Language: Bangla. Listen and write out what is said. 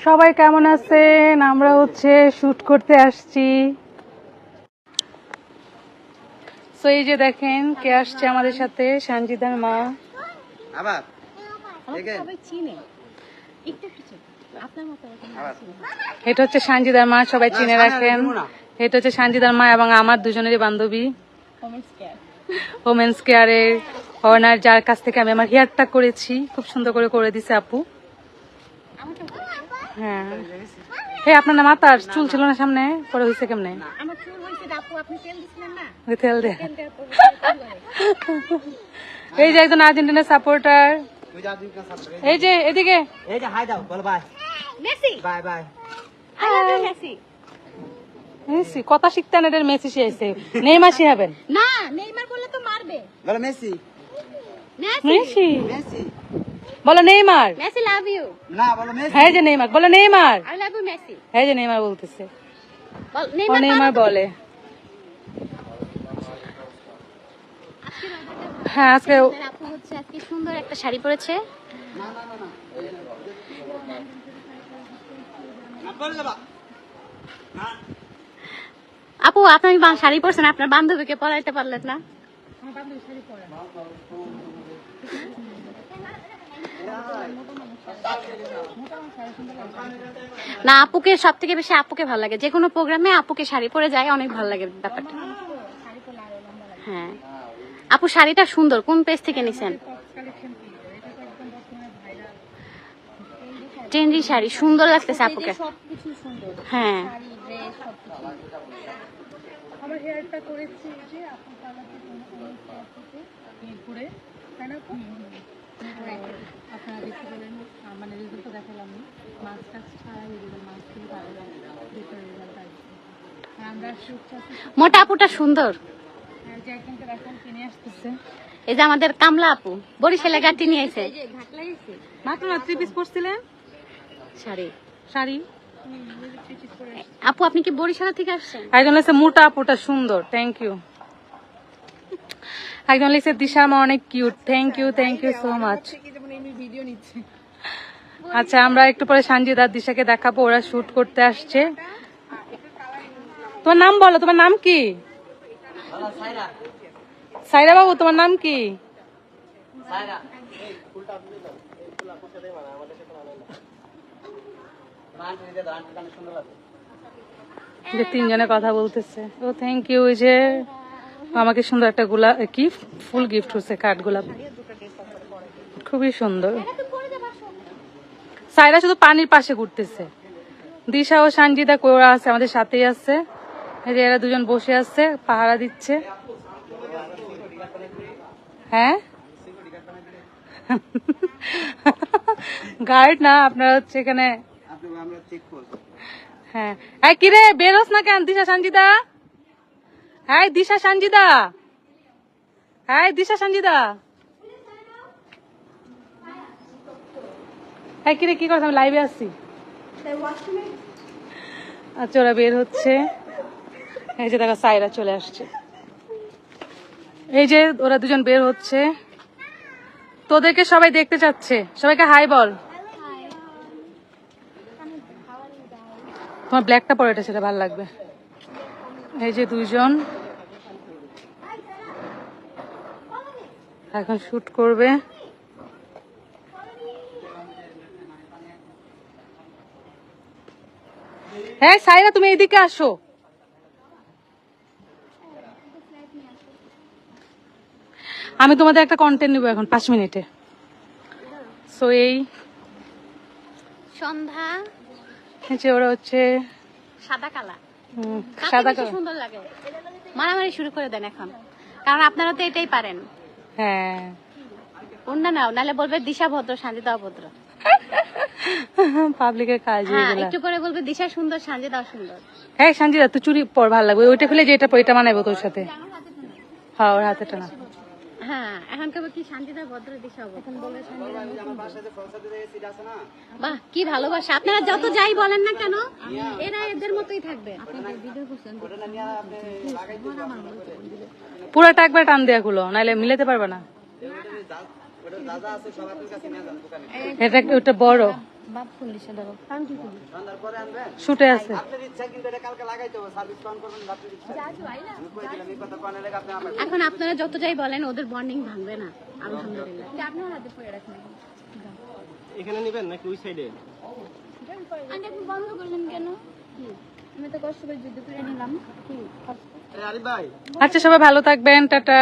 সবাই কেমন আছেন? আমরা হচ্ছে শুট করতে আসছি। তো এই যে দেখেন কে আসছে আমাদের সাথে, সঞ্জিদার মা। আবার এটা হচ্ছে সঞ্জিদার মা, সবাই চিনে রাখেন। এটা হচ্ছে সঞ্জিদার মা এবং আমার দুজনেরই বান্ধবী, ওমেন্স কেয়ারের অনার, যার কাছ থেকে আমি আমার হেয়ারটা করেছি। খুব সুন্দর করে দিছে আপু। হ্যাঁ, এই আপনার না মাথার চুল ছিল না সামনে, পরে হয়েছে কেমনে? তেল দে। এই যে একজন আর্জেন্টিনার সাপোর্টার, এই যে এদিকে, এই যে হাই দাও, বল bye. Messi bye bye. I love you Messi. Messi কথা শিখতেন, এটার মেসি শিখাইছে। নেইমার শিখাবেন না, নেইমার বললে তো মারবে। বল মেসি। মেসি মেসি বলো, নেইমার। Messi love you. না, বল মেসি। হ্যাঁ যে নেইমার বলো, Neymar. I love you Messi. হ্যাঁ যে নেইমার বলতেছে, বল ও নেইমার বলে। হ্যাঁ, আজকে আপু হচ্ছে আজকে সুন্দর একটা শাড়ি পরেছে। আপু আপনি শাড়ি পরছেন, আপনার বান্ধবীকে পরাইতে পারলেন না? না, আপুকে সব থেকে বেশি আপুকে ভালো লাগে। যে কোনো প্রোগ্রামে আপুকে শাড়ি পরে যায়, অনেক ভালো লাগে ব্যাপারটা। হ্যাঁ আপু, শাড়িটা সুন্দর। কোন পেজ থেকে নিছেন? ট্রেন্ডি শাড়ি সুন্দর লাগতেছে আপুকে। হ্যাঁ আমার হেয়ারটা করেছি যে আপু পার্লার থেকে ঘুরে, তাই না? আপনারা দেখতে পেলেন, মানে রেজাল্ট দেখালাম না, মাছ টাছ ছাড়া রেজাল্ট, মাছ থেকে ভালো রেজাল্ট আসবে। আমরা মোটা আপুটা সুন্দর। যে একজনকে এখন কিনে আসতেছে, এই যে আমাদের কামলা আপু বরিশালে গাটি নিয়ে এসে মাত্র না 3 পিস পরছিলেন শাড়ি। শাড়ি। আপু আপনি কি বরিশাল থেকে আসছেন? একজন লিখছে মোটা আপুটা সুন্দর, থ্যাংক ইউ। একজন লিখছে দিশার মা অনেক cute, thank you so much. আচ্ছা, আমরা একটু পরে সঞ্জিদার দিশাকে দেখাবো, ওরা শুট করতে আসছে। তোমার নাম বলো, তোমার নাম কি? সাইরা বাবু, তোমার নাম কি? যে তিনজনে কথা বলতেছে। ও থ্যাংক ইউ। যে আমাকে সুন্দর একটা কি ফুল গিফট হচ্ছে, কাঠ গোলাপ, খুবই সুন্দর। সাইরা শুধু পানির পাশে ঘুরতেছে। দিশা ও সঞ্জিদা কোরা আছে, আমাদের সাথেই আছে। এই যে এরা দুজন বসে আছে, পাহারা দিচ্ছে। হ্যাঁ গার্ড না, আপনারা হচ্ছে এখানে। হ্যাঁ, এই কিরে বেরোস না কেন? দিশা সঞ্জিদা, হ্যাঁ দিশা সঞ্জিদা, হ্যাঁ দিশা সঞ্জিদা, হ্যাঁ কিরে কি করছ? আমি লাইভে আসছি। আচ্ছা, ওরা বের হচ্ছে। এই যে দেখো সাইরা চলে আসছে। এই যে ওরা দুজন বের হচ্ছে, তোদেরকে সবাই দেখতে চাচ্ছে। সবাইকে হাই বল। তোমার ব্ল্যাকটা পরে, এটা সেটা ভালো লাগবে। এই যে দুইজন এখন শুট করবে। হ্যাঁ সাইরা, তুমি এদিকে আসো। আমি তোমাদের একটা কন্টেন্ট নিব এখন 5 মিনিটে। সো এই সন্ধ্যা, যে ওরা হচ্ছে সাদা কালা, সাদা কালার, সুন্দর লাগে। মারামারি শুরু করে দেন এখন, কারণ আপনারা তো এটাই পারেন। হ্যাঁ অন্য নাও, নাহলে বলবে দিশা ভদ্র, সঞ্জিদা অভদ্র। পাবলিকের কাজ। হ্যাঁ, একটু করে বলবে দিশা সুন্দর, সঞ্জিদা সুন্দর। হ্যাঁ সঞ্জিদা, তুই চুরি পর, ভালো লাগবে। ওইটা ফেলে যে এটা পর, এটা মানাইবো তোর সাথে। হ্যাঁ, ওর হাতে টানা। হ্যাঁ, এখন কেবল কি সঞ্জিদা ভদ্র, দিশা অভদ্র বলবে। বাহ, কি ভালোবাসা! আপনারা যত যাই বলেন না কেন, এরা এদের মতোই থাকবে। পুরাটা একবার টান দেয়া গুলো, নাইলে মিলাতে পারবে না। এটা ওটা বড় বাপ পুলিশে ধরো কারণ কি করি সন্ধ্যার পরে আনবেন শুটে আছে। আপনার ইচ্ছা কিন্তু এটা কালকে লাগাইতে হবে সার্ভিস কাউন্ট করবেন আপনার ইচ্ছা আমি কই দিলাম এই কথা কোন লাগে আপনি আমার এখন আপনারা যত যাই বলেন ওদের বন্ডিং ভাঙবে না আলহামদুলিল্লাহ আপনার হাতে পড়ে রাখেন এখানে নেবেন নাকি ওই সাইডে আন্টি আপনি বন্ধ করলেন কেন আমি তো কষ্ট করে যুদ্ধ করে নিলাম আরে ভাই আচ্ছা সবাই ভালো থাকবেন, টাটা।